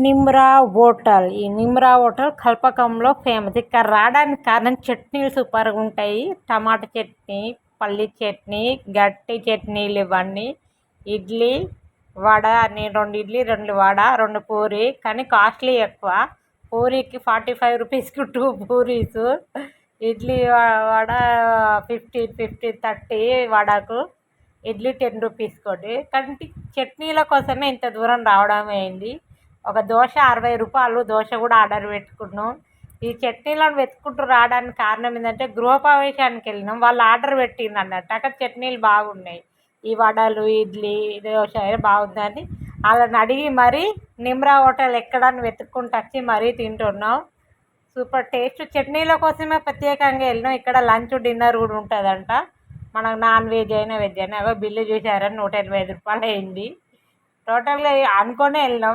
Nimra hotel. ఈ Nimra hotel కల్పకంలో famous. ఇక్కడ రావడానికి కారణం చట్నీలు సూపర్గా ఉంటాయి. టమాటా చట్నీ, పల్లి చట్నీ, గట్టి చట్నీలు ఇవన్నీ. ఇడ్లీ వడ అని 2 ఇడ్లీ 2 వడ 2 పూరి, కానీ కాస్ట్లీ ఎక్కువ. పూరికి 45 రూపీస్కి 2 పూరీసు. ఇడ్లీ వడ 50 30 వడకు. ఇడ్లీ 10 రూపీస్ కొట్టి. కానీ చట్నీల కోసమే ఇంత దూరం రావడం అయింది. ఒక దోశ 60 రూపాయలు. దోశ కూడా ఆర్డర్ పెట్టుకున్నాం. ఈ చట్నీలను వెతుక్కుంటూ రావడానికి కారణం ఏంటంటే గృహప్రవేశానికి వెళ్ళినాం. వాళ్ళు ఆర్డర్ పెట్టింది అన్నట్టు. అక్కడ చట్నీలు బాగున్నాయి. ఈ వడలు ఇడ్లీ దోశ బాగుందని వాళ్ళని అడిగి మరీ నిమ్రా హోటల్ ఎక్కడని వెతుక్కుంటూ వచ్చి మరీ తింటున్నాం. Super taste. చట్నీల కోసమే ప్రత్యేకంగా వెళ్ళినాం. ఇక్కడ లంచ్ డిన్నర్ కూడా ఉంటుందంట. మనకు నాన్ వెజ్ అయినా వెజ్ అయినా. బిల్లు చూసారని 185 రూపాయలు అయింది. టోటల్గా అనుకునే వెళ్ళినాం.